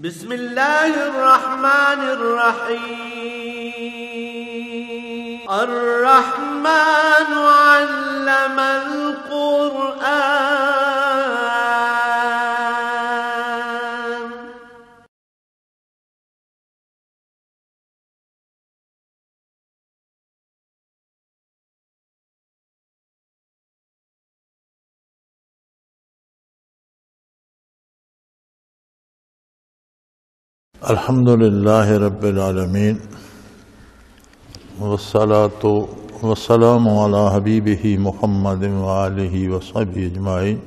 بسم اللہ الرحمن الرحیم الرحمن علم القرآن الحمد للہ رب العالمین والصلاة والسلام علی حبیبہ محمد وآلہ وصحبہ اجمعین۔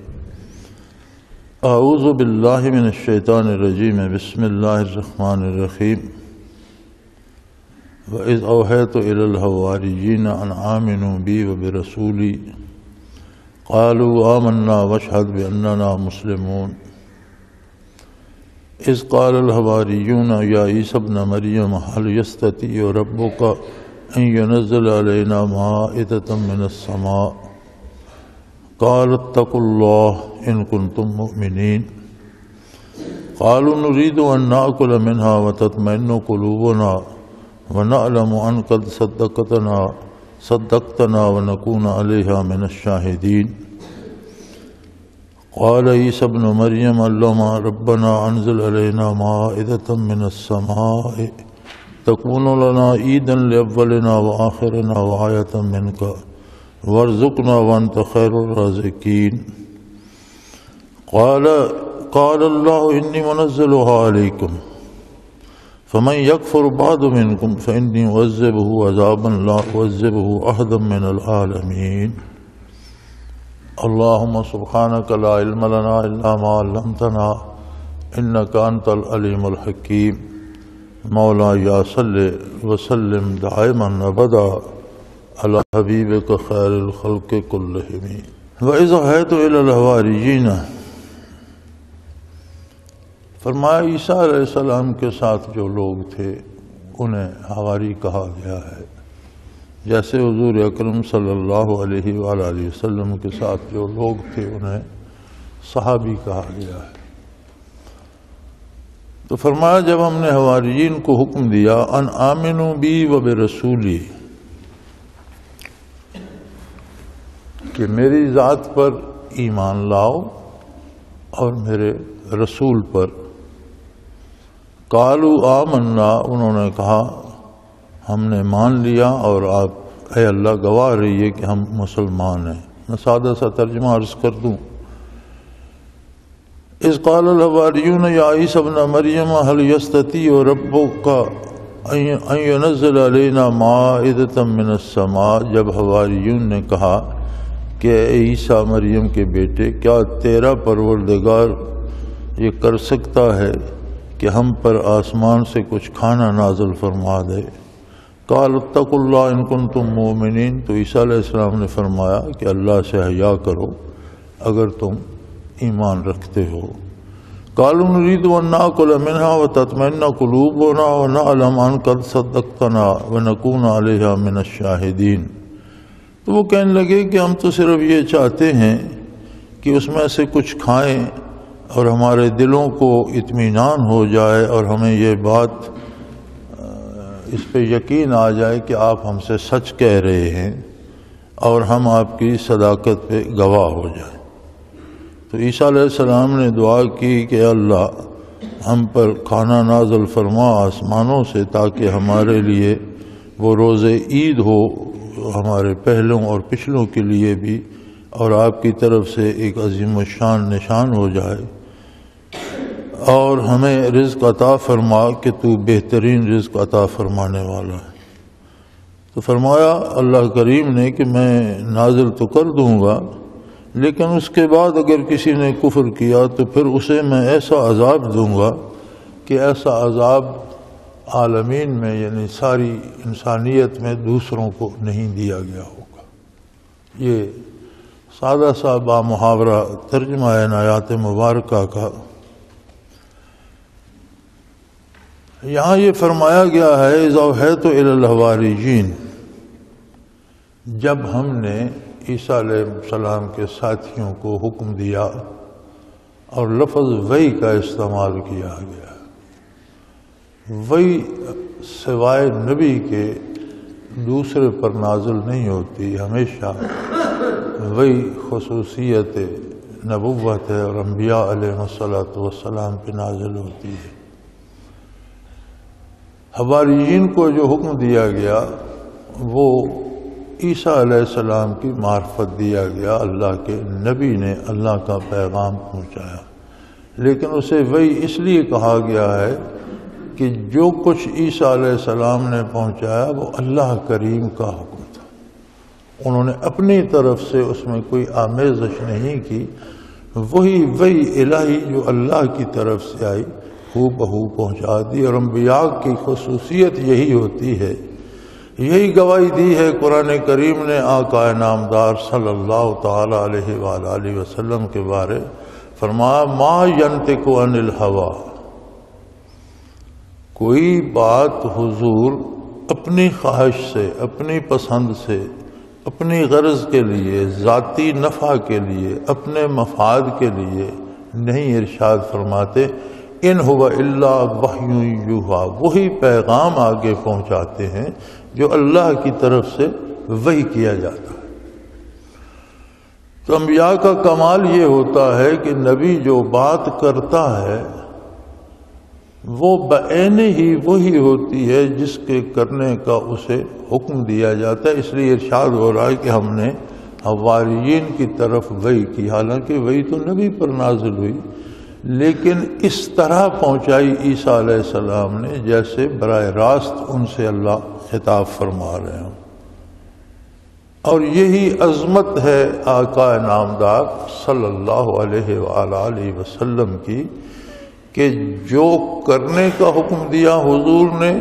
اعوذ باللہ من الشیطان الرجیم، بسم اللہ الرحمن الرحیم۔ وَإِذْ أَوْحَيْتُ إِلَى الْحَوَارِيِّينَ أَنْ آمِنُوا بِي وَبِرَسُولِي قَالُوا آمَنَّا وَاشْهَدْ بِأَنَّنَا مُسْلِمُونَ۔ اذ قال الحواریون یا عیسی ابن مریم هل یستطیع ربک ان ینزل علینا مائدۃ من السماء قال اتقوا اللہ ان کنتم مؤمنین قالوا نريد ان نأکل منها وتطمئن قلوبنا ونعلم ان قد صدقتنا ونکون علیہا من الشاہدین۔ قال عیسی ابن مریم اللہم ربنا انزل علینا مائدۃ من السماء تکون لنا عیدا لاولنا وآخرنا وآیۃ منک وارزقنا وانت خیر الرازقین۔ قال اللہ انی منزلها علیکم فمن یکفر بعد منکم فانی اعذبہ عذابا لا اعذبہ احدا من العالمین۔ اللہم سبحانک لا علم لنا الا ما علمتنا انک انت العلیم الحکیم۔ مولا یا صلی وسلم دائما ابدا علی حبیبک خیر الخلق کلہم۔ وَإِذْ أَوْحَيْتُ إِلَى الْحَوَارِيِّينَ، فرمایا عیسیٰ علیہ السلام کے ساتھ جو لوگ تھے انہیں حواری کہا گیا ہے، جیسے حضور اکرم صلی اللہ علیہ وآلہ وسلم کے ساتھ جو لوگ تھے انہیں صحابی کہا گیا ہے۔ تو فرمایا جب ہم نے حواریین کو حکم دیا ان آمنوا بی و برسولی، کہ میری ذات پر ایمان لاؤ اور میرے رسول پر، قالوا آمنا، انہوں نے کہا ہم نے مان لیا اور آپ اے اللہ گواہ رہیے کہ ہم مسلمان ہیں۔ میں سادہ سا ترجمہ عرض کر دوں۔ اذ قال الحواریون یا عیسی ابن مریم هل یستطیع ربک ان ینزل علینا مائدۃ من السماء، جب حواریون نے کہا کہ اے عیسیٰ مریم کے بیٹے، کیا تیرا پروردگار یہ کر سکتا ہے کہ ہم پر آسمان سے کچھ کھانا نازل فرما دے؟ قال اتقوا اللہ ان کنتم مؤمنین، تو عیسیٰ علیہ السلام نے فرمایا کہ اللہ سے حیا کرو اگر تم ایمان رکھتے ہو۔ قالوا نريد ان نأکل منها وتطمئن قلوبنا ونعلم ان قد صدقتنا ونکون علیہا من الشاہدین۔ تو وہ کہنے لگے کہ ہم تو صرف یہ چاہتے ہیں کہ اس میں سے کچھ کھائیں اور ہمارے دلوں کو اطمینان ہو جائے اور ہمیں یہ بات اس پہ یقین آ جائے کہ آپ ہم سے سچ کہہ رہے ہیں اور ہم آپ کی صداقت پہ گواہ ہو جائیں۔ تو عیسیٰ علیہ السلام نے دعا کی کہ اللہ ہم پر کھانا نازل فرما آسمانوں سے، تاکہ ہمارے لیے وہ روز عید ہو، ہمارے پہلوں اور پچھلوں کے لیے بھی، اور آپ کی طرف سے ایک عظیم الشان نشان ہو جائے، اور ہمیں رزق عطا فرما کہ تو بہترین رزق عطا فرمانے والا ہے۔ تو فرمایا اللہ کریم نے کہ میں نازل تو کر دوں گا، لیکن اس کے بعد اگر کسی نے کفر کیا تو پھر اسے میں ایسا عذاب دوں گا کہ ایسا عذاب عالمین میں یعنی ساری انسانیت میں دوسروں کو نہیں دیا گیا ہوگا۔ یہ سادہ سا با محاورہ ترجمہ ہے آیات مبارکہ کا۔ یہاں یہ فرمایا گیا ہے اذ اوحیت الی الحواریین، جب ہم نے عیسیٰ علیہ السلام کے ساتھیوں کو حکم دیا، اور لفظ وحی کا استعمال کیا گیا۔ وہی سوائے نبی کے دوسرے پر نازل نہیں ہوتی، ہمیشہ وہی خصوصیت نبوت ہے اور انبیاء علیہ الصلوۃ والسلام پہ نازل ہوتی ہے۔ حواریین کو جو حکم دیا گیا وہ عیسیٰ علیہ السلام کی معرفت دیا گیا، اللہ کے نبی نے اللہ کا پیغام پہنچایا، لیکن اسے وہی اس لیے کہا گیا ہے کہ جو کچھ عیسیٰ علیہ السلام نے پہنچایا وہ اللہ کریم کا حکم تھا، انہوں نے اپنی طرف سے اس میں کوئی آمیزش نہیں کی، وہی الہی جو اللہ کی طرف سے آئی ہو بہو پہنچا دی۔ اور انبیاء کی خصوصیت یہی ہوتی ہے، یہی گواہی دی ہے قرآن کریم نے آقا نامدار صلی اللہ تعالی علیہ وآلہ وسلم کے بارے، فرمایا ما ینطق عن الہویٰ، کوئی بات حضور اپنی خواہش سے، اپنی پسند سے، اپنی غرض کے لیے، ذاتی نفع کے لیے، اپنے مفاد کے لیے نہیں ارشاد فرماتے، ان هو الا وحی یوحیٰ، وہی پیغام آگے پہنچاتے ہیں جو اللہ کی طرف سے وحی کیا جاتا ہے۔ تو انبیاء کا کمال یہ ہوتا ہے کہ نبی جو بات کرتا ہے وہ بعین ہی وہی ہوتی ہے جس کے کرنے کا اسے حکم دیا جاتا ہے، اس لیے ارشاد ہو رہا ہے کہ ہم نے حواریین کی طرف وحی کی، حالانکہ وحی تو نبی پر نازل ہوئی لیکن اس طرح پہنچائی عیسیٰ علیہ السلام نے جیسے براہ راست ان سے اللہ خطاب فرما رہے ہیں۔ اور یہی عظمت ہے آقا نامدار صلی اللہ علیہ وآلہ وسلم کی کہ جو کرنے کا حکم دیا حضور نے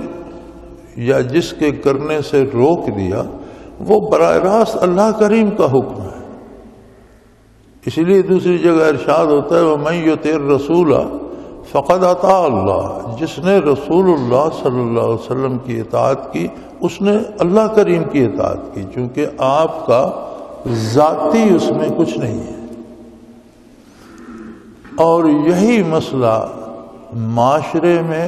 یا جس کے کرنے سے روک دیا وہ براہ راست اللہ کریم کا حکم ہے۔ اسی لیے دوسری جگہ ارشاد ہوتا ہے وَمَن يُطِعِ الرَّسُولَ فَقَدْ أَطَاعَ اللَّهَ، جس نے رسول اللہ صلی اللہ علیہ وسلم کی اطاعت کی اس نے اللہ کریم کی اطاعت کی، چونکہ آپ کا ذاتی اس میں کچھ نہیں ہے۔ اور یہی مسئلہ معاشرے میں،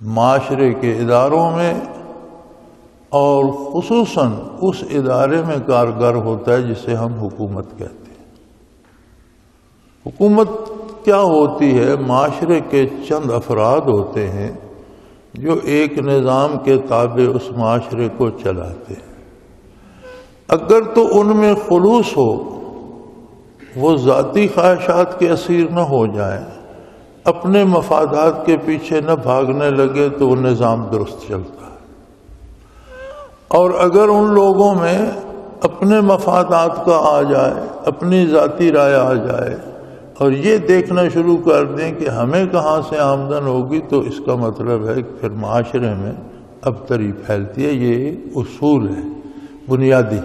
معاشرے کے اداروں میں اور خصوصاً اس ادارے میں کارگر ہوتا ہے جسے ہم حکومت کہتے ہیں۔ حکومت کیا ہوتی ہے؟ معاشرے کے چند افراد ہوتے ہیں جو ایک نظام کے تابع اس معاشرے کو چلاتے ہیں۔ اگر تو ان میں خلوص ہو، وہ ذاتی خواہشات کے اسیر نہ ہو جائیں، اپنے مفادات کے پیچھے نہ بھاگنے لگے تو وہ نظام درست چلتا ہے۔ اور اگر ان لوگوں میں اپنے مفادات کا آ جائے، اپنی ذاتی رائے آ جائے اور یہ دیکھنا شروع کر دیں کہ ہمیں کہاں سے آمدن ہوگی، تو اس کا مطلب ہے کہ پھر معاشرے میں ابتری پھیلتی ہے۔ یہ اصول ہے بنیادی۔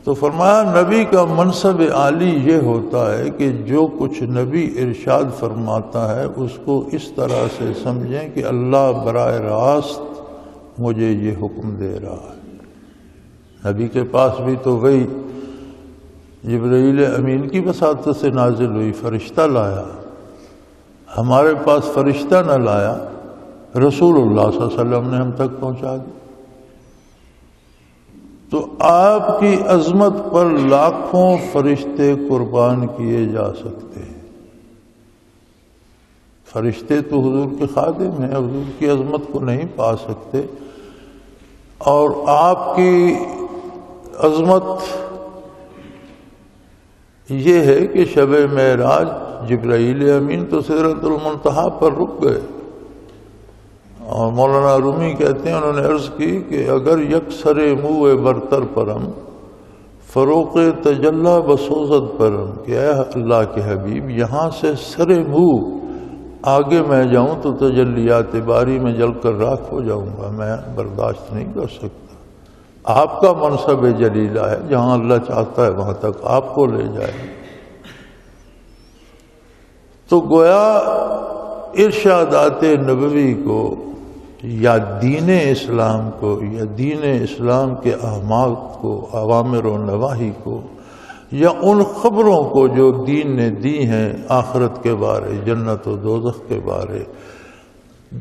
تو فرمایا نبی کا منصب عالی یہ ہوتا ہے کہ جو کچھ نبی ارشاد فرماتا ہے اس کو اس طرح سے سمجھیں کہ اللہ براہ راست مجھے یہ حکم دے رہا ہے۔ نبی کے پاس بھی تو وہی جبرائیل امین کی وساطت سے نازل ہوئی، فرشتہ لایا، ہمارے پاس فرشتہ نہ لایا، رسول اللہ صلی اللہ علیہ وسلم نے ہم تک پہنچا دی۔ تو آپ کی عظمت پر لاکھوں فرشتے قربان کیے جا سکتے ہیں۔ فرشتے تو حضور کے خادم ہیں، حضور کی عظمت کو نہیں پا سکتے، اور آپ کی عظمت یہ ہے کہ شب معراج جبرائیل امین تو سدرۃ المنتہا پر رک گئے، اور مولانا رومی کہتے ہیں انہوں نے عرض کی کہ اگر یک سر موئے برتر پرم فروغ تجلی بسوزت پرم، کہ اے اللہ کے حبیب یہاں سے سر منہ آگے میں جاؤں تو تجلیات باری میں جل کر راکھ ہو جاؤں گا، میں برداشت نہیں کر سکتا۔ آپ کا منصب جلیلہ ہے، جہاں اللہ چاہتا ہے وہاں تک آپ کو لے جائے۔ تو گویا ارشادات نبوی کو یا دین اسلام کو یا دین اسلام کے احکامات کو، اوامر و نواہی کو یا ان خبروں کو جو دین نے دی ہیں آخرت کے بارے، جنت و دوزخ کے بارے،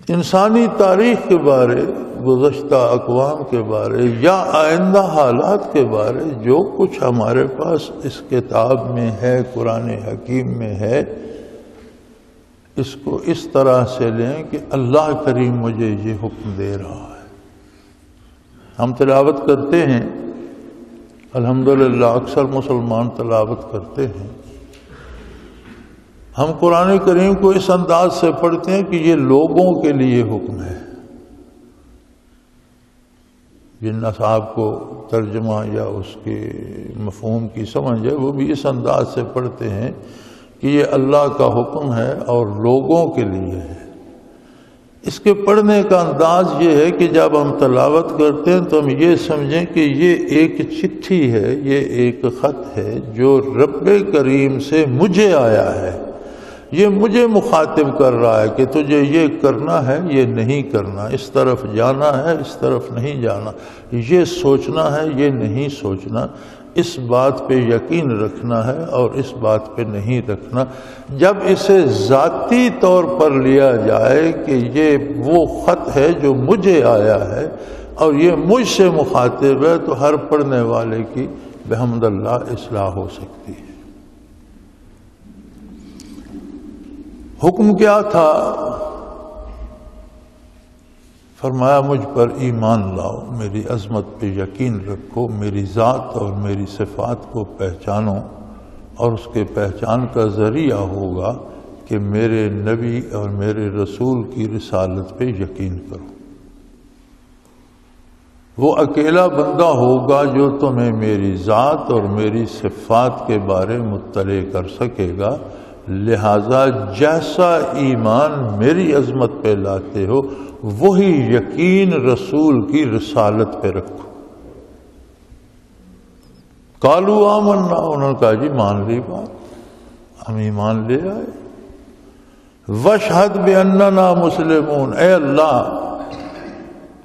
انسانی تاریخ کے بارے، گزشتہ اقوام کے بارے یا آئندہ حالات کے بارے، جو کچھ ہمارے پاس اس کتاب میں ہے، قرآن حکیم میں ہے، اس کو اس طرح سے لیں کہ اللہ کریم مجھے یہ حکم دے رہا ہے۔ ہم تلاوت کرتے ہیں، الحمدللہ اکثر مسلمان تلاوت کرتے ہیں، ہم قرآن کریم کو اس انداز سے پڑھتے ہیں کہ یہ لوگوں کے لیے حکم ہے۔ جن اصحاب کو ترجمہ یا اس کے مفہوم کی سمجھ ہے وہ بھی اس انداز سے پڑھتے ہیں کہ یہ اللہ کا حکم ہے اور لوگوں کے لیے ہے۔ اس کے پڑھنے کا انداز یہ ہے کہ جب ہم تلاوت کرتے ہیں تو ہم یہ سمجھیں کہ یہ ایک چٹھی ہے، یہ ایک خط ہے جو رب کریم سے مجھے آیا ہے۔ یہ مجھے مخاطب کر رہا ہے کہ تجھے یہ کرنا ہے، یہ نہیں کرنا، اس طرف جانا ہے، اس طرف نہیں جانا، یہ سوچنا ہے، یہ نہیں سوچنا، اس بات پہ یقین رکھنا ہے اور اس بات پہ نہیں رکھنا۔ جب اسے ذاتی طور پر لیا جائے کہ یہ وہ خط ہے جو مجھے آیا ہے اور یہ مجھ سے مخاطب ہے، تو ہر پڑھنے والے کی بحمد اللہ اصلاح ہو سکتی ہے۔ حکم کیا تھا؟ فرمایا مجھ پر ایمان لاؤ، میری عظمت پہ یقین رکھو، میری ذات اور میری صفات کو پہچانو، اور اس کے پہچان کا ذریعہ ہوگا کہ میرے نبی اور میرے رسول کی رسالت پہ یقین کرو۔ وہ اکیلا بندہ ہوگا جو تمہیں میری ذات اور میری صفات کے بارے مطلع کر سکے گا، لہذا جیسا ایمان میری عظمت پہ لاتے ہو وہی یقین رسول کی رسالت پہ رکھو۔ قالوا آمنا، انہوں نے کہا جی مان لی بات، ہم ایمان لے آئے۔ واشہد باننا مسلمون، اے اللہ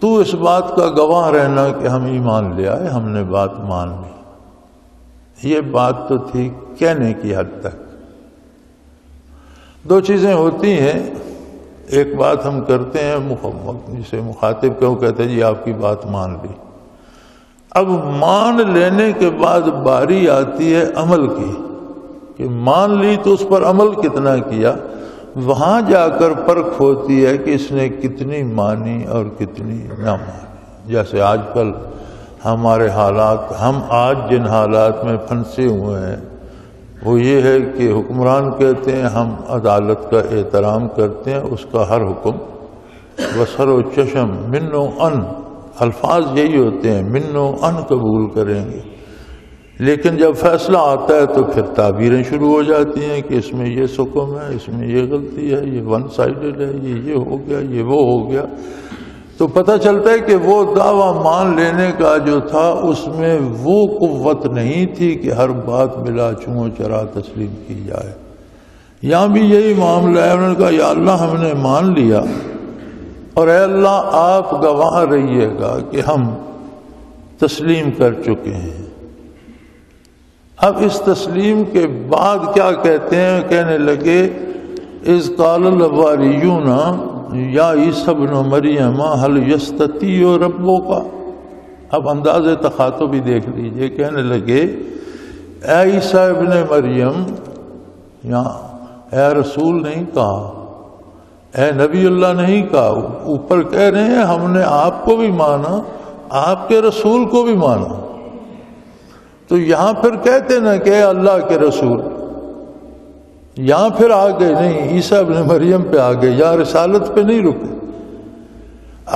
تو اس بات کا گواہ رہنا کہ ہم ایمان لے آئے، ہم نے بات مان لی۔ یہ بات تو تھی کہنے کی حد تک۔ دو چیزیں ہوتی ہیں، ایک بات ہم کرتے ہیں، جسے مخاطب کیوں کہتے ہیں جی آپ کی بات مان لی۔ اب مان لینے کے بعد باری آتی ہے عمل کی کہ مان لی تو اس پر عمل کتنا کیا، وہاں جا کر پرکھ ہوتی ہے کہ اس نے کتنی مانی اور کتنی نہ مانی۔ جیسے آج کل ہمارے حالات، ہم آج جن حالات میں پھنسے ہوئے ہیں وہ یہ ہے کہ حکمران کہتے ہیں ہم عدالت کا احترام کرتے ہیں، اس کا ہر حکم بصر و چشم من و ان، الفاظ یہی ہوتے ہیں، من و ان قبول کریں گے، لیکن جب فیصلہ آتا ہے تو پھر تعبیریں شروع ہو جاتی ہیں کہ اس میں یہ حکم ہے، اس میں یہ غلطی ہے، یہ ون سائیڈڈ ہے، یہ ہو گیا، یہ وہ ہو گیا۔ تو پتہ چلتا ہے کہ وہ دعویٰ مان لینے کا جو تھا اس میں وہ قوت نہیں تھی کہ ہر بات بلا چوں چرا تسلیم کی جائے۔ یہاں بھی یہی معاملہ ہے، انہوں نے کہا یا اللہ ہم نے مان لیا اور اے اللہ آپ گواہ رہیے گا کہ ہم تسلیم کر چکے ہیں۔ اب اس تسلیم کے بعد کیا کہتے ہیں؟ کہنے لگے اذ قال الحواریون یا عیسی ابن مریم هل یستطیع ربک۔ اب انداز تخاطب بھی دیکھ لیجئے، کہنے لگے اے عیسی ابن مریم، یا اے رسول نہیں کہا، اے نبی اللہ نہیں کہا، اوپر کہہ رہے ہیں ہم نے آپ کو بھی مانا، آپ کے رسول کو بھی مانا۔ تو یہاں پھر کہتے نا کہ اے اللہ کے رسول، یہاں پھر آگے نہیں، عیسیٰ ابن مریم پہ آگے، یہاں رسالت پہ نہیں رکے،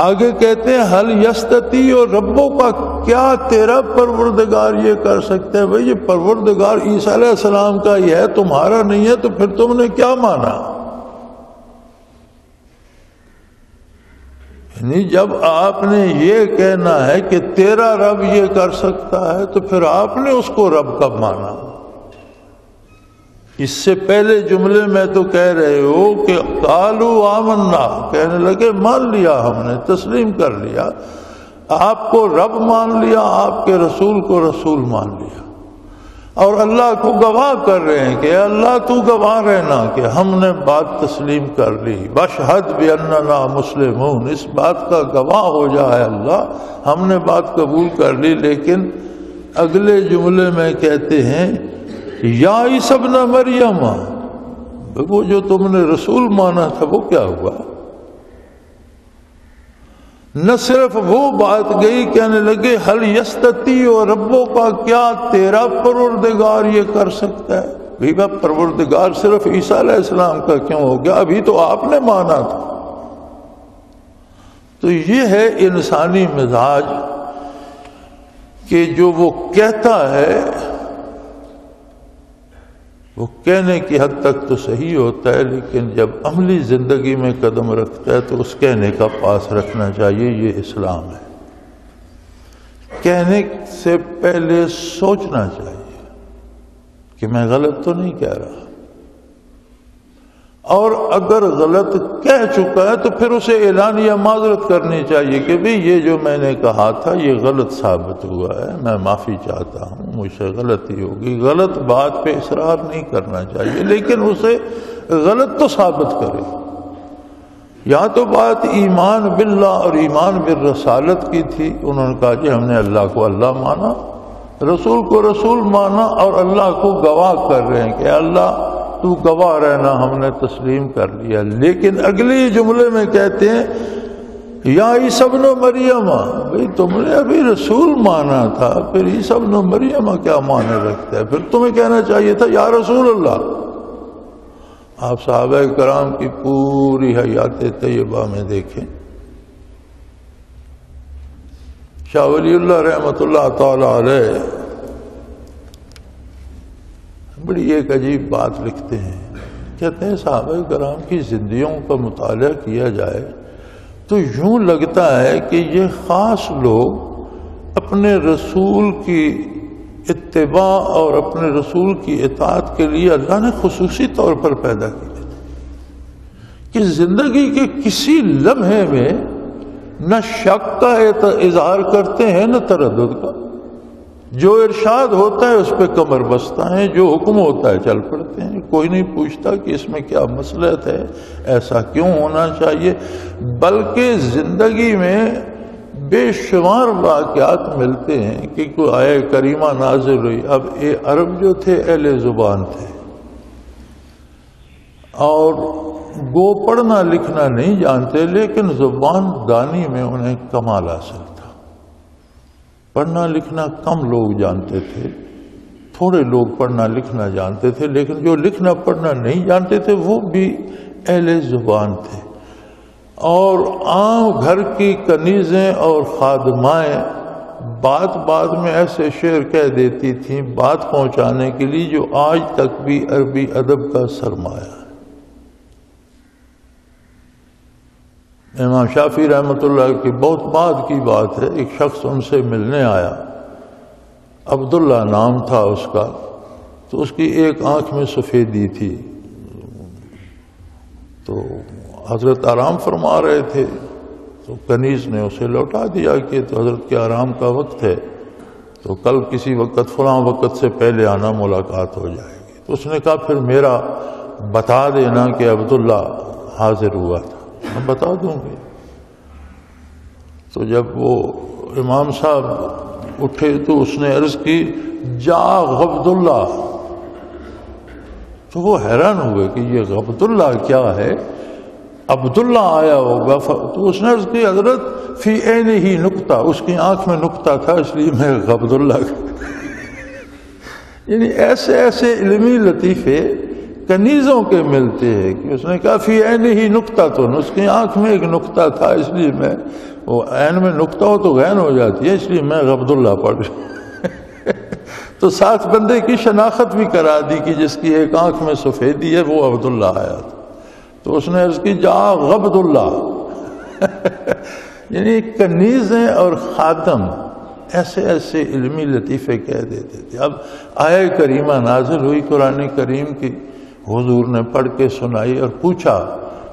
آگے کہتے ہیں حل یستطیع ربک کا، کیا تیرا پروردگار یہ کر سکتے ہیں؟ بھئی یہ پروردگار عیسیٰ علیہ السلام کا ہی ہے، تمہارا نہیں ہے، تو پھر تم نے کیا مانا؟ یعنی جب آپ نے یہ کہنا ہے کہ تیرا رب یہ کر سکتا ہے تو پھر آپ نے اس کو رب کب مانا؟ اس سے پہلے جملے میں تو کہہ رہے ہو کہ قالوا آمنا، کہنے لگے مان لیا ہم نے، تسلیم کر لیا، آپ کو رب مان لیا، آپ کے رسول کو رسول مان لیا۔ اور اللہ کو گواہ کر رہے ہیں کہ اللہ تو گواہ رہنا کہ ہم نے بات تسلیم کر لی، واشہد باننا مسلمون، اس بات کا گواہ ہو جائے اللہ ہم نے بات قبول کر لی۔ لیکن اگلے جملے میں کہتے ہیں یا عیسی ابن مریم، وہ جو تم نے رسول مانا تھا وہ کیا ہوا؟ نہ صرف وہ بات گئی، کہنے لگے حل یستطیع ربک، کیا تیرا پروردگار یہ کر سکتا ہے؟ بھئی پروردگار صرف عیسیٰ علیہ السلام کا کیوں ہو گیا؟ ابھی تو آپ نے مانا تھا۔ تو یہ ہے انسانی مزاج کہ جو وہ کہتا ہے وہ کہنے کی حد تک تو صحیح ہوتا ہے، لیکن جب عملی زندگی میں قدم رکھتا ہے تو اس کہنے کا پاس رکھنا چاہیے۔ یہ اسلام ہے۔ کہنے سے پہلے سوچنا چاہیے کہ میں غلط تو نہیں کہہ رہا، اور اگر غلط کہہ چکا ہے تو پھر اسے اعلانیہ معذرت کرنی چاہیے کہ بھی یہ جو میں نے کہا تھا یہ غلط ثابت ہوا ہے، میں معافی چاہتا ہوں، مجھ سے غلطی ہوگی۔ غلط بات پہ اصرار نہیں کرنا چاہیے، لیکن اسے غلط تو ثابت کرے۔ یہاں تو بات ایمان باللہ اور ایمان بالرسالت کی تھی۔ انہوں نے کہا جی ہم نے اللہ کو اللہ مانا، رسول کو رسول مانا، اور اللہ کو گواہ کر رہے ہیں کہ اللہ تو گواہ رہنا ہم نے تسلیم کر لیا۔ لیکن اگلی جملے میں کہتے ہیں یا عیسی ابن مریم، بھئی تم نے ابھی رسول مانا تھا، پھر عیسی ابن مریم کیا معنی رکھتا ہے؟ پھر تمہیں کہنا چاہیے تھا یا رسول اللہ۔ آپ صحابہ کرام کی پوری حیات طیبہ میں دیکھیں، شاہ ولی اللہ رحمۃ اللہ تعالی علیہ بڑی ایک عجیب بات لکھتے ہیں، کہتے ہیں صحابہ کرام کی زندگیوں کا مطالعہ کیا جائے تو یوں لگتا ہے کہ یہ خاص لوگ اپنے رسول کی اتباع اور اپنے رسول کی اطاعت کے لیے اللہ نے خصوصی طور پر پیدا کیے تھے، کہ زندگی کے کسی لمحے میں نہ شک کا اظہار کرتے ہیں نہ تردد کا۔ جو ارشاد ہوتا ہے اس پہ کمر بستہ ہیں، جو حکم ہوتا ہے چل پڑتے ہیں، کوئی نہیں پوچھتا کہ اس میں کیا مصلحت ہے، ایسا کیوں ہونا چاہیے۔ بلکہ زندگی میں بے شمار واقعات ملتے ہیں کہ کوئی آیہ کریمہ نازل ہوئی۔ اب عرب جو تھے اہل زبان تھے اور وہ پڑھنا لکھنا نہیں جانتے، لیکن زبان دانی میں انہیں کمال حاصل تھا۔ پڑھنا لکھنا کم لوگ جانتے تھے، تھوڑے لوگ پڑھنا لکھنا جانتے تھے، لیکن جو لکھنا پڑھنا نہیں جانتے تھے وہ بھی اہل زبان تھے۔ اور عام گھر کی کنیزیں اور خادمائیں بات میں ایسے شعر کہہ دیتی تھیں بات پہنچانے کے لیے، جو آج تک بھی عربی ادب کا سرمایہ ہے۔ امام شافعی رحمۃ اللہ کی بہت بعد کی بات ہے، ایک شخص ان سے ملنے آیا، عبداللہ نام تھا اس کا، تو اس کی ایک آنکھ میں سفیدی تھی۔ تو حضرت آرام فرما رہے تھے تو کنیز نے اسے لوٹا دیا کہ تو حضرت کے آرام کا وقت ہے، تو کل کسی وقت فلاں وقت سے پہلے آنا، ملاقات ہو جائے گی۔ تو اس نے کہا پھر میرا بتا دینا کہ عبداللہ حاضر ہوا تھا، ہم بتا دوں گے۔ تو جب وہ امام صاحب اٹھے تو اس نے عرض کی جا عبداللہ، تو وہ حیران ہوئے کہ یہ عبداللہ کیا ہے، عبداللہ آیا ہوگا۔ تو اس نے عرض کی حضرت فی عینہ نقطہ، اس کی آنکھ میں نقطہ تھا اس لیے میں عبداللہ یعنی ایسے ایسے علمی لطیفے کنیزوں کے ملتے ہیں کہ اس نے کہا فی عینہ نقطہ، تو اس کی آنکھ میں ایک نقطہ تھا اس لیے میں، وہ عین میں نقطہ ہو تو غین ہو جاتی ہے، اس لیے میں عبداللہ پڑھ تو ساتھ بندے کی شناخت بھی کرا دی کہ جس کی ایک آنکھ میں سفیدی ہے وہ عبداللہ آیا تھا۔ تو اس نے عرض کی جا عبداللہ یعنی کنیزیں اور خادم ایسے ایسے علمی لطیفے کہہ دیتے تھے۔ اب آیہ کریمہ نازل ہوئی قرآن کریم کی، حضور نے پڑھ کے سنائی اور پوچھا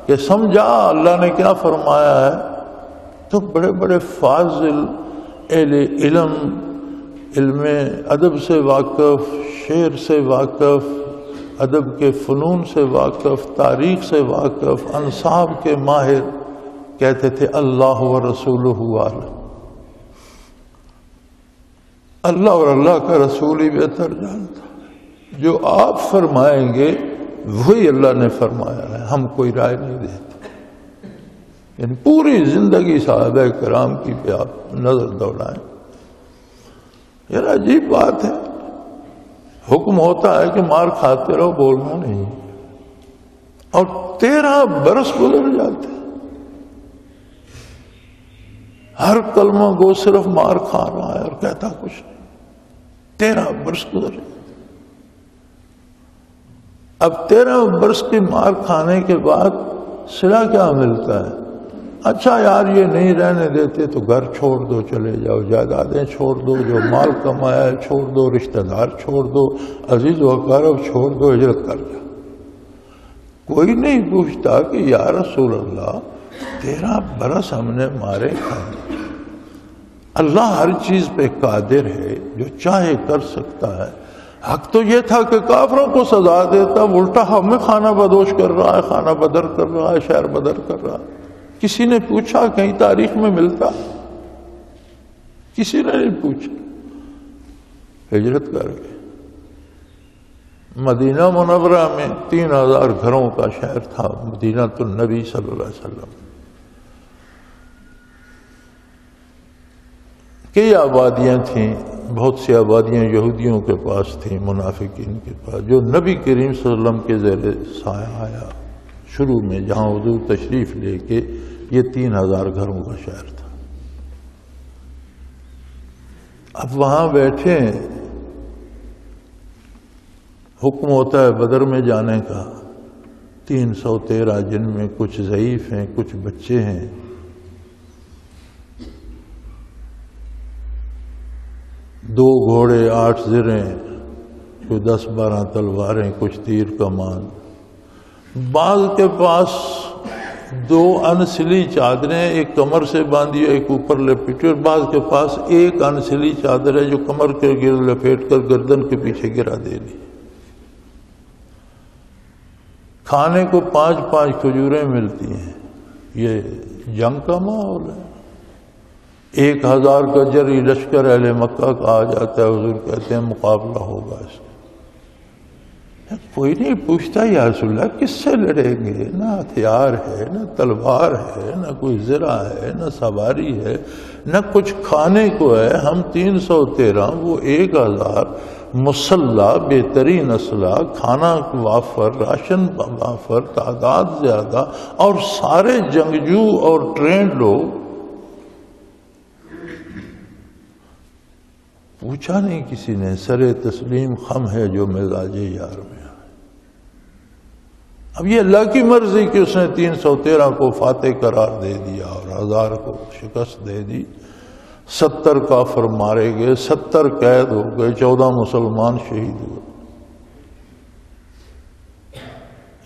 کہ سمجھا اللہ نے کیا فرمایا ہے؟ تو بڑے بڑے فاضل اہل علم ادب سے واقف شعر سے واقف، ادب کے فنون سے واقف، تاریخ سے واقف، انصاب کے ماہر کہتے تھے اللہ و رسولہ عالم، اللہ اور اللہ کا رسول ہی بہتر جانتا، جو آپ فرمائیں گے وہی اللہ نے فرمایا ہے، ہم کوئی رائے نہیں دیتے۔ یعنی پوری زندگی صحابہ کرام کی پہ آپ نظر دوڑائیں، یار عجیب بات ہے، حکم ہوتا ہے کہ مار کھاتے رہو، بولنا نہیں، اور 13 برس گزر جاتے، ہر کلمہ گو صرف مار کھا رہا ہے اور کہتا کچھ نہیں، 13 برس گزر جاتے۔ اب 13 برس کی مار کھانے کے بعد صلہ کیا ملتا ہے؟ اچھا یار یہ نہیں رہنے دیتے تو گھر چھوڑ دو، چلے جاؤ، جائیدادیں چھوڑ دو، جو مال کمایا ہے چھوڑ دو، رشتہ دار چھوڑ دو، عزیز و اقارب چھوڑ دو، ہجرت کر جاؤ۔ کوئی نہیں پوچھتا کہ یا رسول اللہ 13 برس ہم نے مارے کھائے، اللہ ہر چیز پہ قادر ہے، جو چاہے کر سکتا ہے۔ حق تو یہ تھا کہ کافروں کو سزا دیتا، الٹا ہمیں خانہ بدوش کر رہا ہے، خانہ بدر کر رہا ہے، شہر بدر کر رہا ہے۔ کسی نے پوچھا؟ کہیں تاریخ میں ملتا؟ کسی نے نہیں پوچھا۔ ہجرت کر گئے، مدینہ منورہ میں 3000 گھروں کا شہر تھا، مدینہ النبی صلی اللہ علیہ وسلم۔ کئی آبادیاں تھیں، بہت سی آبادیاں یہودیوں کے پاس تھیں، منافقین کے پاس، جو نبی کریم صلی اللہ علیہ وسلم کے زیر سایہ آیا شروع میں، جہاں حضور تشریف لے کے، یہ 3000 گھروں کا شہر تھا۔ اب وہاں بیٹھے، حکم ہوتا ہے بدر میں جانے کا، 313 جن میں کچھ ضعیف ہیں، کچھ بچے ہیں۔ 2 گھوڑے، 8 زریں، کوئی 10-12 تلواریں، کچھ تیر کمان، بعض کے پاس 2 انسلی چادریں، ایک کمر سے باندھی ایک اوپر لپیٹی، اور بعض کے پاس ایک انسلی چادر ہے جو کمر کے گرد لپیٹ کر گردن کے پیچھے گرا دے دی۔ کھانے کو 5-5 کھجوریں ملتی ہیں۔ یہ جنگ کا ماحول ہے۔ 1000 کا جری لشکر اہل مکہ کا آ جاتا ہے، حضور کہتے ہیں مقابلہ ہوگا اس کا۔ کوئی نہیں پوچھتا یا رسول اللہ کس سے لڑیں گے؟ نہ ہتھیار ہے، نہ تلوار ہے، نہ کوئی زرہ ہے، نہ سواری ہے، نہ کچھ کھانے کو ہے۔ ہم 313، وہ 1000، مسلح، بہترین اسلحہ، کھانا وافر، راشن وافر، تعداد زیادہ، اور سارے جنگجو اور ٹرینڈ لوگ۔ پوچھا نہیں کسی نے، سر تسلیم خم ہے جو مزاج یار میں۔ اب یہ اللہ کی مرضی کہ اس نے 313 کو فاتح قرار دے دیا اور 1000 کو شکست دے دی۔ 70 کافر مارے گئے، 70 قید ہو گئے، 14 مسلمان شہید ہوئے۔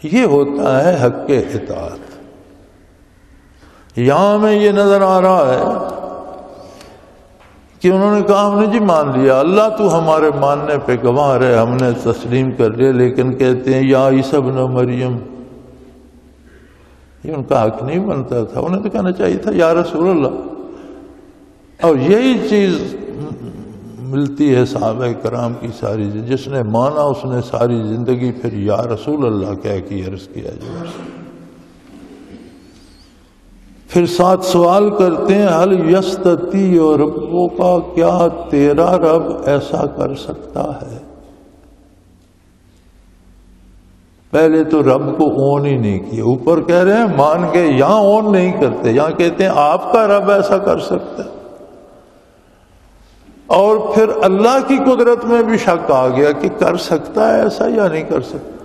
یہ ہوتا ہے حق اطاعت۔ یہاں ہمیں یہ نظر آ رہا ہے کہ انہوں نے کہا ہم نے جی مان لیا، اللہ تو ہمارے ماننے پہ گواہ رہے، ہم نے تسلیم کر لیا، لیکن کہتے ہیں یا عیسی ابن مریم۔ یہ ان کا حق نہیں بنتا تھا، انہیں تو کہنا چاہیے تھا یا رسول اللہ۔ اور یہی چیز ملتی ہے صحابہ کرام کی ساری، جس نے مانا اس نے ساری زندگی پھر یا رسول اللہ کہہ کے عرض کیا جائے۔ پھر ساتھ سوال کرتے ہیں حل یستطیع ربک کا، کیا تیرا رب ایسا کر سکتا ہے؟ پہلے تو رب کو اون ہی نہیں کیا، اوپر کہہ رہے ہیں مان کے، یہاں اون نہیں کرتے، یہاں کہتے ہیں آپ کا رب ایسا کر سکتا ہے۔ اور پھر اللہ کی قدرت میں بھی شک آ گیا کہ کر سکتا ہے ایسا یا نہیں کر سکتا۔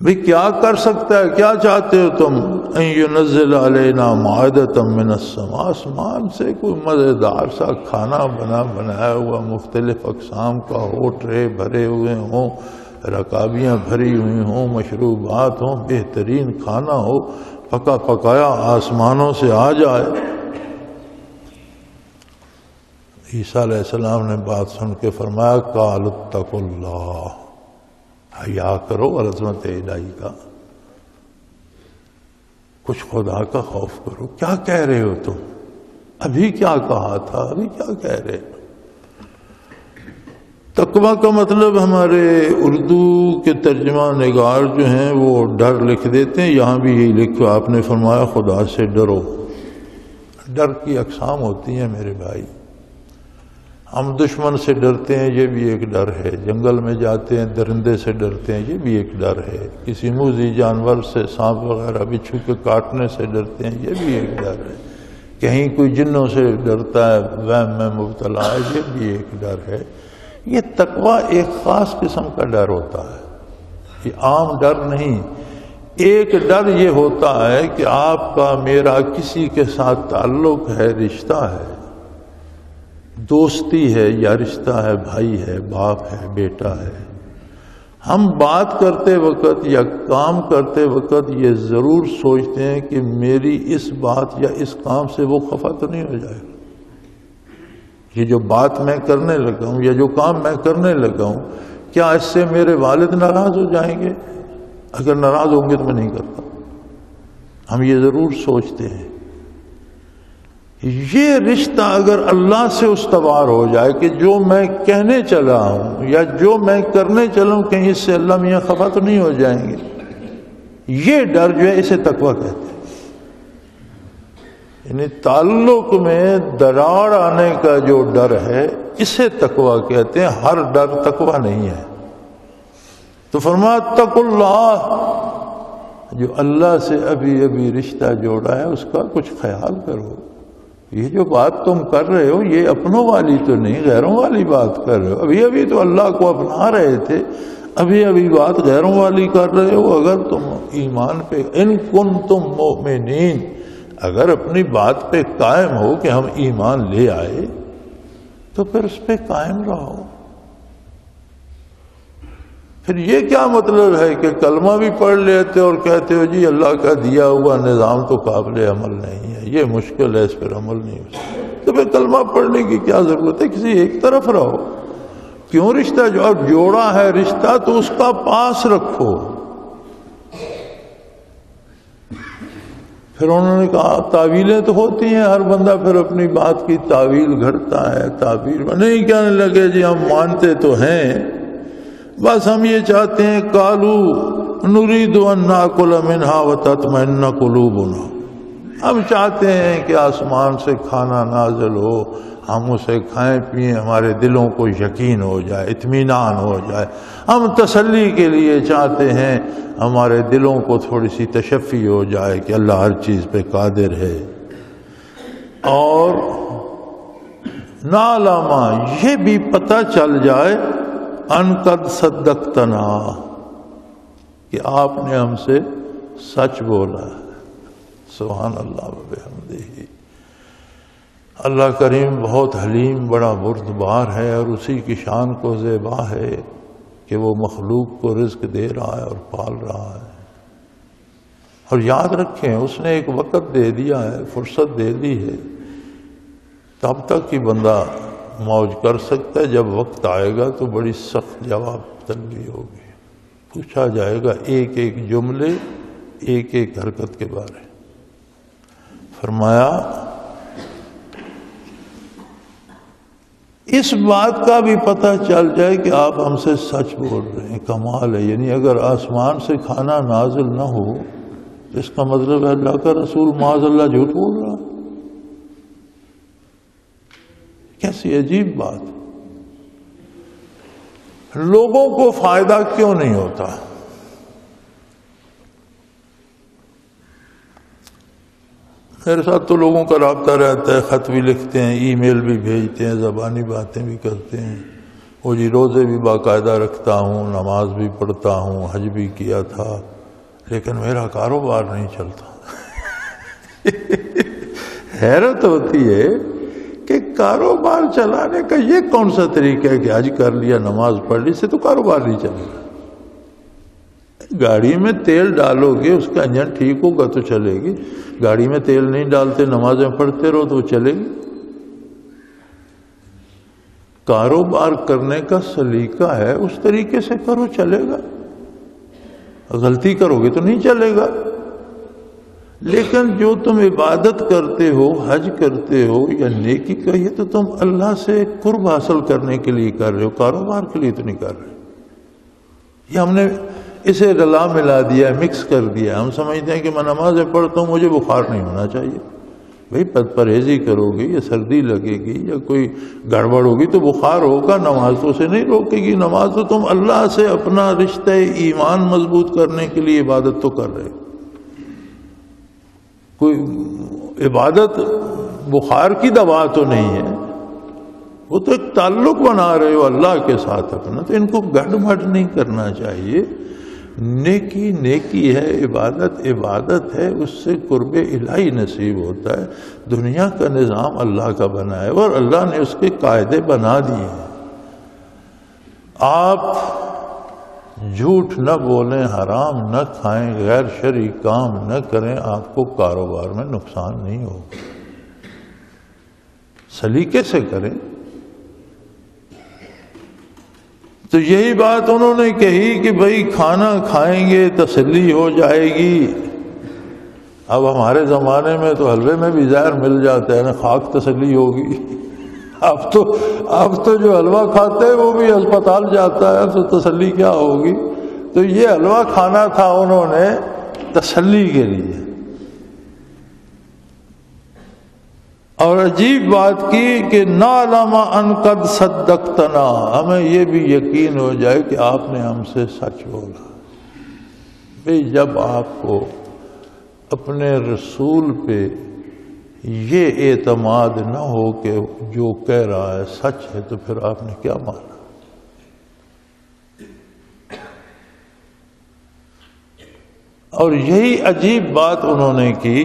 بھی کیا کر سکتا ہے؟ کیا چاہتے ہو تم؟ ان ينزل علینا مائدۃ من السماء، آسمان سے کوئی مزیدار سا کھانا بنایا ہوا مختلف اقسام کا ہو، ٹرے بھرے ہوئے ہوں، رکابیاں بھری ہوئی ہوں، مشروبات ہوں، بہترین کھانا ہو، پکا پکایا آسمانوں سے آ جائے۔ عیسیٰ علیہ السلام نے بات سن کے فرمایا قالوا اتقوا اللہ، حیا کرو عظمت الہی کا، کچھ خدا کا خوف کرو۔ کیا کہہ رہے ہو تم؟ ابھی کیا کہا تھا، ابھی کیا کہہ رہے ہو؟ تقویٰ کا مطلب ہمارے اردو کے ترجمہ نگار جو ہیں وہ ڈر لکھ دیتے ہیں، یہاں بھی یہی لکھو، آپ نے فرمایا خدا سے ڈرو۔ ڈر کی اقسام ہوتی ہیں میرے بھائی، ہم دشمن سے ڈرتے ہیں، یہ بھی ایک ڈر ہے، جنگل میں جاتے ہیں درندے سے ڈرتے ہیں، یہ بھی ایک ڈر ہے، کسی موذی جانور سے سانپ وغیرہ بچھو کے کاٹنے سے ڈرتے ہیں، یہ بھی ایک ڈر ہے، کہیں کوئی جنوں سے ڈرتا ہے، وہم میں مبتلا ہے، یہ بھی ایک ڈر ہے۔ یہ تقویٰ ایک خاص قسم کا ڈر ہوتا ہے، یہ عام ڈر نہیں۔ ایک ڈر یہ ہوتا ہے کہ آپ کا میرا کسی کے ساتھ تعلق ہے، رشتہ ہے، دوستی ہے یا رشتہ ہے، بھائی ہے، باپ ہے، بیٹا ہے، ہم بات کرتے وقت یا کام کرتے وقت یہ ضرور سوچتے ہیں کہ میری اس بات یا اس کام سے وہ خفا تو نہیں ہو جائے گا، یہ جو بات میں کرنے لگا ہوں یا جو کام میں کرنے لگا ہوں، کیا اس سے میرے والد ناراض ہو جائیں گے؟ اگر ناراض ہوں گے تو میں نہیں کرتا۔ ہم یہ ضرور سوچتے ہیں۔ یہ رشتہ اگر اللہ سے استوار ہو جائے کہ جو میں کہنے چلا ہوں یا جو میں کرنے چلا ہوں کہیں اس سے اللہ میاں خفا تو نہیں ہو جائیں گے، یہ ڈر جو ہے اسے تقویٰ کہتے ہیں۔ یعنی تعلق میں دراڑ آنے کا جو ڈر ہے اسے تقویٰ کہتے ہیں، ہر ڈر تقویٰ نہیں ہے۔ تو فرمایا اتقوا اللہ، جو اللہ سے ابھی ابھی رشتہ جوڑا ہے اس کا کچھ خیال کرو۔ یہ جو بات تم کر رہے ہو یہ اپنوں والی تو نہیں، غیروں والی بات کر رہے ہو۔ ابھی ابھی تو اللہ کو اپنا رہے تھے، ابھی ابھی بات غیروں والی کر رہے ہو۔ اگر تم ایمان پہ ان کنتم مؤمنین، اگر اپنی بات پہ قائم ہو کہ ہم ایمان لے آئے تو پھر اس پہ قائم رہو۔ پھر یہ کیا مطلب ہے کہ کلمہ بھی پڑھ لیتے اور کہتے ہو جی اللہ کا دیا ہوا نظام تو قابل عمل نہیں ہے، یہ مشکل ہے، اس پر عمل نہیں ہو سکتا، تو پھر کلمہ پڑھنے کی کیا ضرورت ہے؟ کسی ایک طرف رہو۔ کیوں رشتہ جو اب جوڑا ہے رشتہ تو اس کا پاس رکھو۔ پھر انہوں نے کہا تعویلیں تو ہوتی ہیں، ہر بندہ پھر اپنی بات کی تعویل گھڑتا ہے، تعبیر نہیں کہنے لگے جی ہم مانتے تو ہیں، بس ہم یہ چاہتے ہیں قالوا نريد ان ناكل منها وتطمئن قلوبنا، ہم چاہتے ہیں کہ آسمان سے کھانا نازل ہو، ہم اسے کھائیں پئیں، ہمارے دلوں کو یقین ہو جائے، اطمینان ہو جائے، ہم تسلی کے لیے چاہتے ہیں، ہمارے دلوں کو تھوڑی سی تشفی ہو جائے کہ اللہ ہر چیز پہ قادر ہے۔ اور نعلم، یہ بھی پتہ چل جائے ان قد صدقتنا، کہ آپ نے ہم سے سچ بولا ہے۔ سبحان اللہ و بحمدہ۔ اللہ کریم بہت حلیم، بڑا بردبار ہے، اور اسی کی شان کو زیبا ہے کہ وہ مخلوق کو رزق دے رہا ہے اور پال رہا ہے۔ اور یاد رکھیں اس نے ایک وقت دے دیا ہے، فرصت دے دی ہے، تب تک ہی بندہ موج کر سکتا ہے، جب وقت آئے گا تو بڑی سخت جواب طلبی ہوگی، پوچھا جائے گا ایک ایک جملے، ایک ایک حرکت کے بارے۔ فرمایا اس بات کا بھی پتہ چل جائے کہ آپ ہم سے سچ بول رہے ہیں، کمال ہے۔ یعنی اگر آسمان سے کھانا نازل نہ ہو تو اس کا مطلب ہے اللہ کا رسول معاذ اللہ جھوٹ بول رہا۔ کیسی عجیب بات۔ لوگوں کو فائدہ کیوں نہیں ہوتا؟ میرے ساتھ تو لوگوں کا رابطہ رہتا ہے، خط بھی لکھتے ہیں، ای میل بھی بھیجتے ہیں، زبانی باتیں بھی کرتے ہیں، وہ جی روزے بھی باقاعدہ رکھتا ہوں، نماز بھی پڑھتا ہوں، حج بھی کیا تھا، لیکن میرا کاروبار نہیں چلتا۔ حیرت ہوتی ہے کہ کاروبار چلانے کا یہ کون سا طریقہ ہے کہ حج کر لیا، نماز پڑھ لی، سے تو کاروبار نہیں چلے گا۔ گاڑی میں تیل ڈالو گے، اس کا انجن ٹھیک ہوگا تو چلے گی، گاڑی میں تیل نہیں ڈالتے، نمازیں پڑھتے رہو تو وہ چلے گی۔ کاروبار کرنے کا سلیقہ ہے، اس طریقے سے کرو، چلے گا۔ غلطی کرو گے تو نہیں چلے گا۔ لیکن جو تم عبادت کرتے ہو، حج کرتے ہو یا نیکی کا، یہ تو تم اللہ سے قرب حاصل کرنے کے لیے کر رہے ہو، کاروبار کے لیے تو نہیں کر رہے۔ یہ ہم نے اسے رلا ملا دیا، مکس کر دیا۔ ہم سمجھتے ہیں کہ میں نمازیں پڑھتا ہوں، مجھے بخار نہیں ہونا چاہیے۔ بھئی پرہیزی کرو گی یا سردی لگے گی یا کوئی گڑبڑ ہوگی تو بخار ہوگا، نماز تو اسے نہیں روکے گی۔ نماز تو تم اللہ سے اپنا رشتہ ایمان مضبوط کرنے کے لیے عبادت تو کر رہے ہو۔ کوئی عبادت بخار کی دوا تو نہیں ہے، وہ تو ایک تعلق بنا رہے ہو اللہ کے ساتھ اپنا، تو ان کو گڑ مڑ نہیں کرنا چاہیے۔ نیکی نیکی ہے، عبادت عبادت ہے، اس سے قرب الہی نصیب ہوتا ہے۔ دنیا کا نظام اللہ کا بنا ہے اور اللہ نے اس کے قاعدے بنا دیے ہیں۔ آپ جھوٹ نہ بولیں، حرام نہ کھائیں، غیر شرعی کام نہ کریں، آپ کو کاروبار میں نقصان نہیں ہوگا۔ سلیقے سے کریں۔ تو یہی بات انہوں نے کہی کہ بھئی کھانا کھائیں گے تسلی ہو جائے گی۔ اب ہمارے زمانے میں تو حلوے میں بھی زہر مل جاتا ہے نا، خاک تسلی ہوگی۔ اب تو جو حلوہ کھاتے ہیں وہ بھی ہسپتال جاتا ہے، تو تسلی کیا ہوگی؟ تو یہ حلوہ کھانا تھا انہوں نے تسلی کے لیے۔ اور عجیب بات کی کہ نعلم ان قد صدقتنا، ہمیں یہ بھی یقین ہو جائے کہ آپ نے ہم سے سچ بولا۔ بھئی جب آپ کو اپنے رسول پہ یہ اعتماد نہ ہو کہ جو کہہ رہا ہے سچ ہے، تو پھر آپ نے کیا مانا؟ اور یہی عجیب بات انہوں نے کی،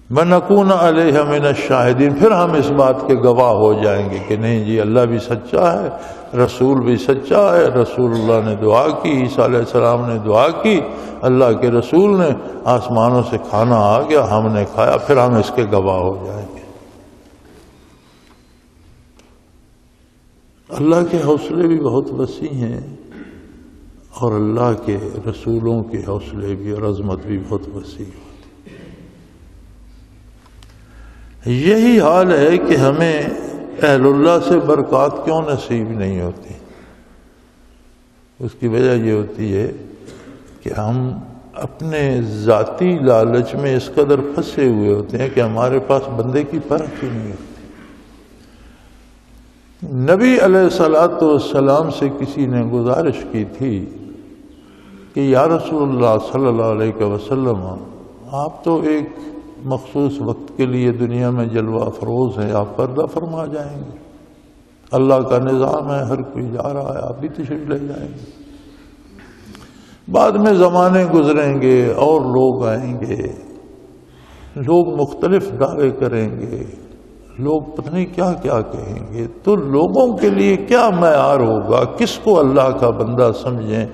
وَنَكُونَ عَلَيْهَا مِنَ الشَّاهِدِينَ، پھر ہم اس بات کے گواہ ہو جائیں گے کہ نہیں جی اللہ بھی سچا ہے، رسول بھی سچا ہے۔ رسول اللہ نے دعا کی، عیسیٰ علیہ السلام نے دعا کی، اللہ کے رسول نے، آسمانوں سے کھانا آ گیا، ہم نے کھایا، پھر ہم اس کے گواہ ہو جائیں گے۔ اللہ کے حوصلے بھی بہت وسیع ہیں، اور اللہ کے رسولوں کے حوصلے بھی اور عظمت بھی بہت وسیع ہے۔ یہی حال ہے کہ ہمیں اہل اللہ سے برکات کیوں نصیب نہیں ہوتی؟ اس کی وجہ یہ ہوتی ہے کہ ہم اپنے ذاتی لالچ میں اس قدر پھنسے ہوئے ہوتے ہیں کہ ہمارے پاس بندے کی پرکھ ہی نہیں ہوتی۔ نبی علیہ الصلوۃ والسلام سے کسی نے گزارش کی تھی کہ یا رسول اللہ صلی اللہ علیہ وسلم، آپ تو ایک مخصوص وقت کے لیے دنیا میں جلوہ افروز ہیں، آپ پردہ فرما جائیں گے، اللہ کا نظام ہے، ہر کوئی جا رہا ہے، آپ بھی تشریف لے جائیں گے۔ بعد میں زمانے گزریں گے اور لوگ آئیں گے، لوگ مختلف دعوے کریں گے، لوگ پتہ نہیں کیا کیا کہیں گے، تو لوگوں کے لیے کیا معیار ہوگا؟ کس کو اللہ کا بندہ سمجھیں،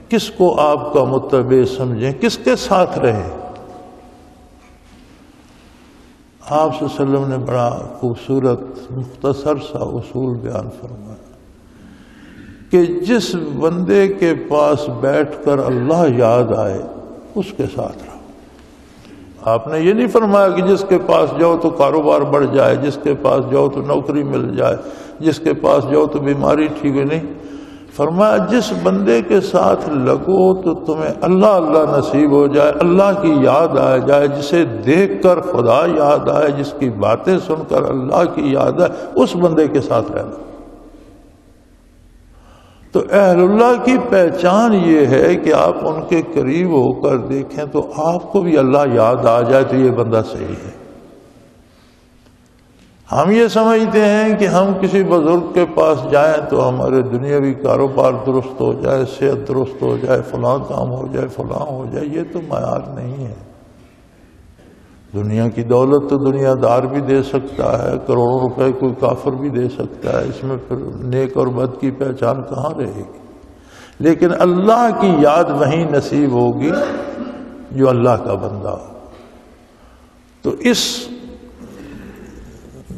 کس کو آپ کا متبع سمجھیں، کس کے ساتھ رہیں؟ آپ صلی اللہ علیہ وسلم نے بڑا خوبصورت مختصر سا اصول بیان فرمایا کہ جس بندے کے پاس بیٹھ کر اللہ یاد آئے اس کے ساتھ رہو۔ آپ نے یہ نہیں فرمایا کہ جس کے پاس جاؤ تو کاروبار بڑھ جائے، جس کے پاس جاؤ تو نوکری مل جائے، جس کے پاس جاؤ تو بیماری ٹھیک ہے، نہیں۔ فرمایا جس بندے کے ساتھ لگو تو تمہیں اللہ اللہ نصیب ہو جائے، اللہ کی یاد آ جائے، جسے دیکھ کر خدا یاد آئے، جس کی باتیں سن کر اللہ کی یاد آئے، اس بندے کے ساتھ رہنا۔ تو اہل اللہ کی پہچان یہ ہے کہ آپ ان کے قریب ہو کر دیکھیں تو آپ کو بھی اللہ یاد آ جائے تو یہ بندہ صحیح ہے۔ ہم یہ سمجھتے ہیں کہ ہم کسی بزرگ کے پاس جائیں تو ہمارے دنیاوی کاروبار درست ہو جائے، صحت درست ہو جائے، فلاں کام ہو جائے، فلاں ہو جائے، یہ تو معیار نہیں ہے۔ دنیا کی دولت تو دنیا دار بھی دے سکتا ہے، کروڑوں روپے کوئی کافر بھی دے سکتا ہے، اس میں پھر نیک اور بد کی پہچان کہاں رہے گی؟ لیکن اللہ کی یاد وہیں نصیب ہوگی جو اللہ کا بندہ ہو۔ تو اس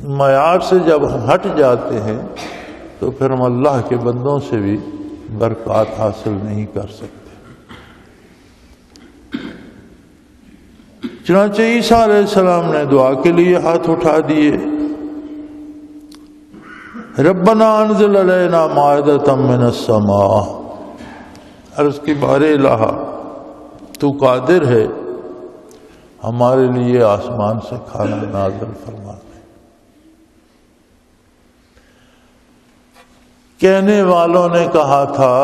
معیار سے جب ہم ہٹ جاتے ہیں تو پھر ہم اللہ کے بندوں سے بھی برکات حاصل نہیں کر سکتے۔ چنانچہ عیسیٰ علیہ السلام نے دعا کے لیے ہاتھ اٹھا دیے، ربنا انزل علینا مائدۃ من السماء، عرض کی بارے الہ تو قادر ہے ہمارے لیے آسمان سے کھانا نازل فرما دے۔ کہنے والوں نے کہا تھا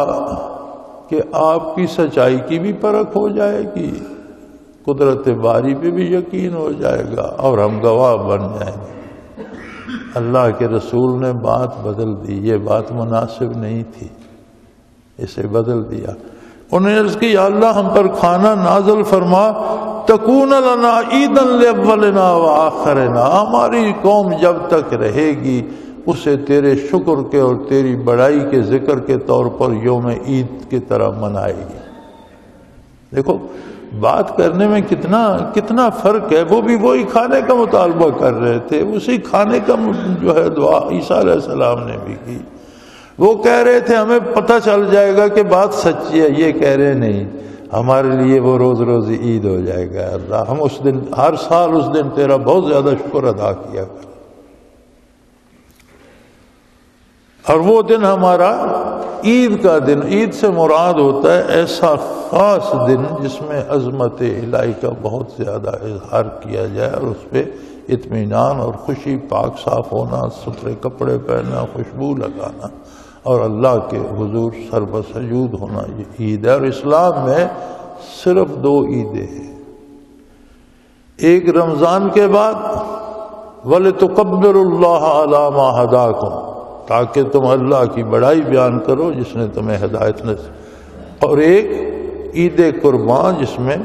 کہ آپ کی سچائی کی بھی پرکھ ہو جائے گی، قدرت باری پہ بھی یقین ہو جائے گا اور ہم گواہ بن جائیں گے۔ اللہ کے رسول نے بات بدل دی، یہ بات مناسب نہیں تھی، اسے بدل دیا۔ انہوں نے عرض کی یا اللہ ہم پر کھانا نازل فرما، تکون لنا عیدا لاولنا وآخرنا، ہماری قوم جب تک رہے گی اسے تیرے شکر کے اور تیری بڑائی کے ذکر کے طور پر یوم عید کی طرح منائے گی۔ دیکھو بات کرنے میں کتنا فرق ہے، وہ بھی وہی کھانے کا مطالبہ کر رہے تھے، اسی کھانے کا جو ہے دعا عیسیٰ علیہ السلام نے بھی کی۔ وہ کہہ رہے تھے ہمیں پتہ چل جائے گا کہ بات سچی ہے، یہ کہہ رہے نہیں ہمارے لیے وہ روز روز عید ہو جائے گا، اللہ ہم اس دن ہر سال اس دن تیرا بہت زیادہ شکر ادا کیا کریں، اور وہ دن ہمارا عید کا دن۔ عید سے مراد ہوتا ہے ایسا خاص دن جس میں عظمت الہی کا بہت زیادہ اظہار کیا جائے اور اس پہ اطمینان اور خوشی، پاک صاف ہونا، ستھرے کپڑے پہننا، خوشبو لگانا اور اللہ کے حضور سر بسجود ہونا، یہ عید ہے۔ اور اسلام میں صرف 2 عیدیں ہیں، ایک رمضان کے بعد وَلِتُكَبِّرُوا اللَّهَ عَلَى مَا هَدَاكُمْ، تاکہ تم اللہ کی بڑائی بیان کرو جس نے تمہیں ہدایت نصیب، اور ایک عید قربان جس میں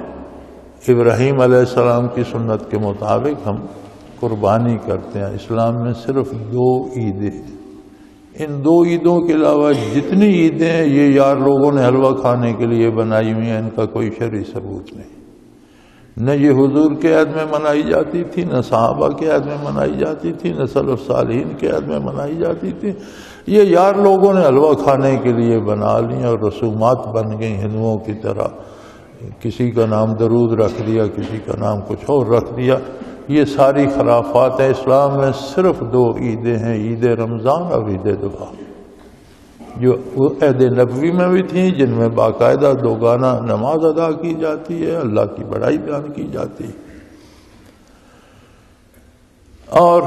ابراہیم علیہ السلام کی سنت کے مطابق ہم قربانی کرتے ہیں۔ اسلام میں صرف 2 عیدیں ہیں، ان 2 عیدوں کے علاوہ جتنی عیدیں ہیں یہ یار لوگوں نے حلوہ کھانے کے لیے بنائی ہوئی ہیں، ان کا کوئی شرعی ثبوت نہیں، نہ یہ حضور کے عہد میں منائی جاتی تھی، نہ صحابہ کے عہد میں منائی جاتی تھی، نہ سلف صالحین کے عہد میں منائی جاتی تھی، یہ یار لوگوں نے حلوہ کھانے کے لیے بنا لی اور رسومات بن گئی ہندوؤں کی طرح، کسی کا نام درود رکھ دیا، کسی کا نام کچھ اور رکھ دیا، یہ ساری خرافات ہیں۔ اسلام میں صرف 2 عیدیں ہیں، عید رمضان اور عید دعا، جو عہد نبوی میں بھی تھیں، جن میں باقاعدہ 2 گانا نماز ادا کی جاتی ہے، اللہ کی بڑائی بیان کی جاتی ہے۔ اور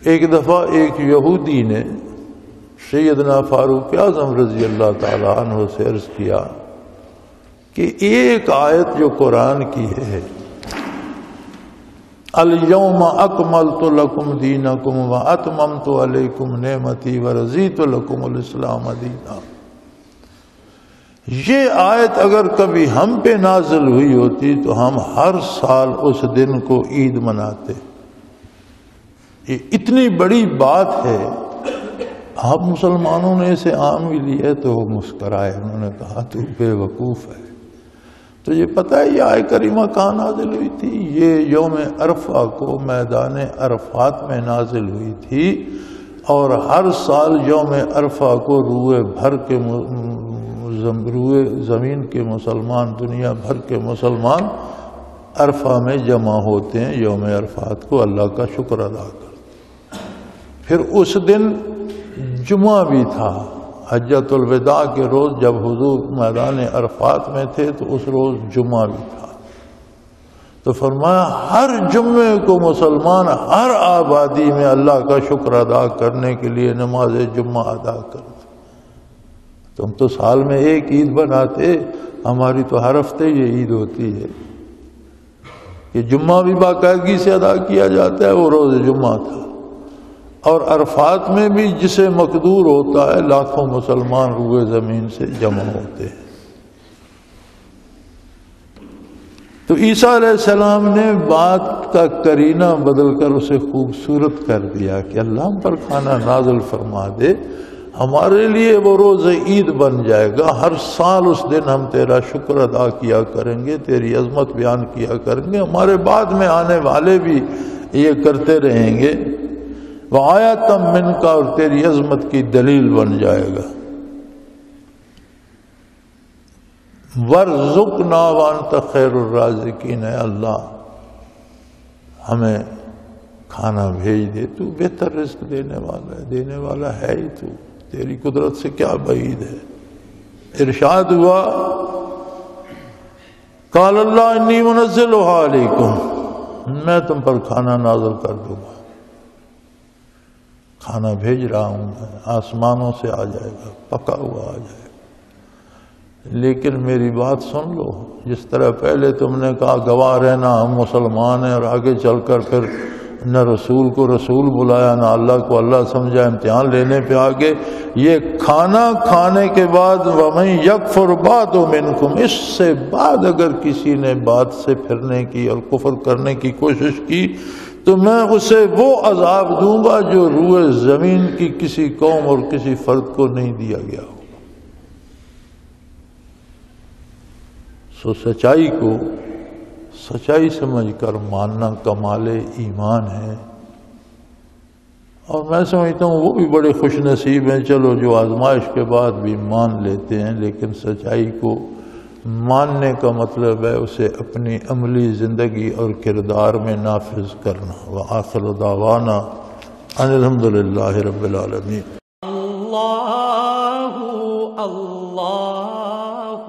ایک دفعہ ایک یہودی نے سیدنا فاروق اعظم رضی اللہ تعالی عنہ سے عرض کیا کہ ایک آیت جو قرآن کی ہے، اليوم اکملت لکم دینکم واتممت علیکم نعمتی ورضیت لکم الاسلام دینا، یہ آیت اگر کبھی ہم پہ نازل ہوئی ہوتی تو ہم ہر سال اس دن کو عید مناتے۔ یہ اتنی بڑی بات ہے، آپ مسلمانوں نے اسے عام بھی لیا تو وہ مسکرائے، انہوں نے کہا تو بے وقوف ہے۔ تو یہ پتہ ہے یہ آیت کریمہ کہاں نازل ہوئی تھی؟ یہ یوم عرفہ کو میدان عرفات میں نازل ہوئی تھی، اور ہر سال یوم عرفہ کو روئے زمین کے مسلمان، دنیا بھر کے مسلمان عرفہ میں جمع ہوتے ہیں، یوم عرفات کو اللہ کا شکر ادا کرتے۔ پھر اس دن جمعہ بھی تھا، حجۃ الوداع کے روز جب حضور میدان عرفات میں تھے تو اس روز جمعہ بھی تھا، تو فرمایا ہر جمعے کو مسلمان ہر آبادی میں اللہ کا شکر ادا کرنے کے لیے نماز جمعہ ادا کرتے۔ تم تو سال میں ایک عید بناتے، ہماری تو ہر ہفتے یہ عید ہوتی ہے کہ جمعہ بھی باقاعدگی سے ادا کیا جاتا ہے، وہ روز جمعہ تھا۔ اور عرفات میں بھی جسے مقدور ہوتا ہے لاکھوں مسلمان روئے زمین سے جمع ہوتے ہیں۔ تو عیسیٰ علیہ السلام نے بات کا قرینہ بدل کر اسے خوبصورت کر دیا کہ اللہ ہم پر کھانا نازل فرما دے، ہمارے لیے وہ روز عید بن جائے گا، ہر سال اس دن ہم تیرا شکر ادا کیا کریں گے، تیری عظمت بیان کیا کریں گے، ہمارے بعد میں آنے والے بھی یہ کرتے رہیں گے، وآیاتم منک، اور تیری عظمت کی دلیل بن جائے گا، وارزقنا وانت خیر الرازقین، اے اللہ ہمیں کھانا بھیج دے، تو بہتر رزق دینے والا ہے، دینے والا ہے ہی تو، تیری قدرت سے کیا بعید ہے۔ ارشاد ہوا قال اللہ انی منزلھا علیکم، میں تم پر کھانا نازل کر دوں گا، کھانا بھیج رہا ہوں میں، آسمانوں سے آ جائے گا، پکا ہوا آ جائے گا، لیکن میری بات سن لو، جس طرح پہلے تم نے کہا گواہ رہنا ہم مسلمان ہیں، اور آگے چل کر پھر نہ رسول کو رسول بلایا نہ اللہ کو اللہ سمجھا، امتحان لینے پہ آگے، یہ کھانا کھانے کے بعد وَمَن يَكْفُرْ بَعْدُ مِنْكُمْ، اس سے بعد اگر کسی نے بات سے پھرنے کی اور کفر کرنے کی کوشش کی تو میں اسے وہ عذاب دوں گا جو روئے زمین کی کسی قوم اور کسی فرد کو نہیں دیا گیا ہو۔ سو سچائی کو سچائی سمجھ کر ماننا کمال ایمان ہے، اور میں سمجھتا ہوں وہ بھی بڑے خوش نصیب ہیں، چلو جو آزمائش کے بعد بھی مان لیتے ہیں، لیکن سچائی کو ماننے کا مطلب ہے اسے اپنی عملی زندگی اور کردار میں نافذ کرنا۔ وآخر دعوانا ان الحمدللہ رب العالمین۔ اللہ اللہ اللہ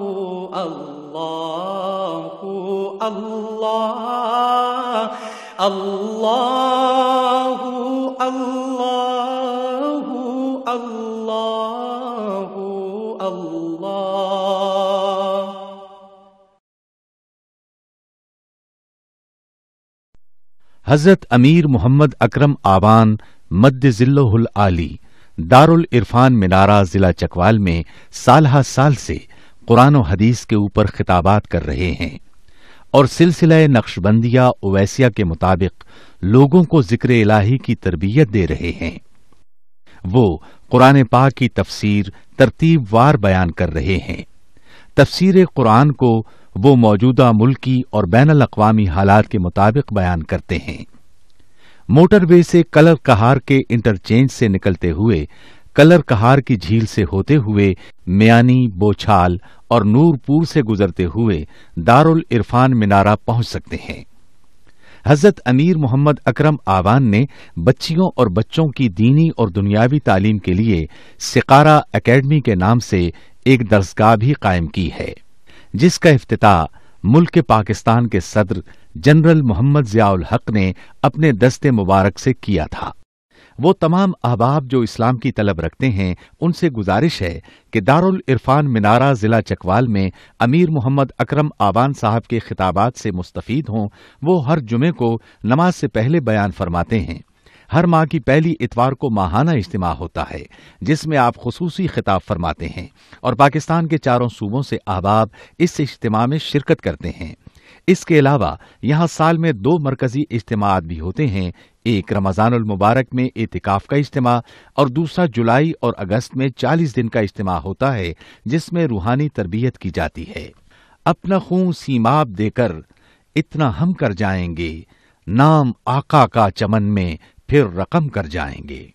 اللہ اللہ اللہ اللہ۔ حضرت امیر محمد اکرم آوان مد ذلہ العالی دارالعرفان منارہ ضلع چکوال میں سالہ سال سے قرآن و حدیث کے اوپر خطابات کر رہے ہیں اور سلسلہ نقشبندیہ اویسیہ کے مطابق لوگوں کو ذکر الہی کی تربیت دے رہے ہیں۔ وہ قرآن پاک کی تفسیر ترتیب وار بیان کر رہے ہیں۔ تفسیر قرآن کو وہ موجودہ ملکی اور بین الاقوامی حالات کے مطابق بیان کرتے ہیں۔ موٹر وے سے کلر کہار کے انٹرچینج سے نکلتے ہوئے، کلر کہار کی جھیل سے ہوتے ہوئے، میانی، بوچھال اور نور پور سے گزرتے ہوئے دارالعرفان منارہ پہنچ سکتے ہیں۔ حضرت امیر محمد اکرم آوان نے بچیوں اور بچوں کی دینی اور دنیاوی تعلیم کے لیے سقارہ اکیڈمی کے نام سے ایک درسگاہ بھی قائم کی ہے، جس کا افتتاح ملک پاکستان کے صدر جنرل محمد ضیاء الحق نے اپنے دست مبارک سے کیا تھا۔ وہ تمام احباب جو اسلام کی طلب رکھتے ہیں ان سے گزارش ہے کہ دارالعرفان منارہ ضلع چکوال میں امیر محمد اکرم آوان صاحب کے خطابات سے مستفید ہوں۔ وہ ہر جمعے کو نماز سے پہلے بیان فرماتے ہیں۔ ہر ماہ کی پہلی اتوار کو ماہانہ اجتماع ہوتا ہے جس میں آپ خصوصی خطاب فرماتے ہیں، اور پاکستان کے چاروں صوبوں سے احباب اس اجتماع میں شرکت کرتے ہیں۔ اس کے علاوہ یہاں سال میں 2 مرکزی اجتماعات بھی ہوتے ہیں، ایک رمضان المبارک میں اعتکاف کا اجتماع اور دوسرا جولائی اور اگست میں 40 دن کا اجتماع ہوتا ہے جس میں روحانی تربیت کی جاتی ہے۔ اپنا خون سیماب دے کر اتنا ہم کر جائیں گے، نام آقا کا چمن میں پھر رقم کر جائیں گے۔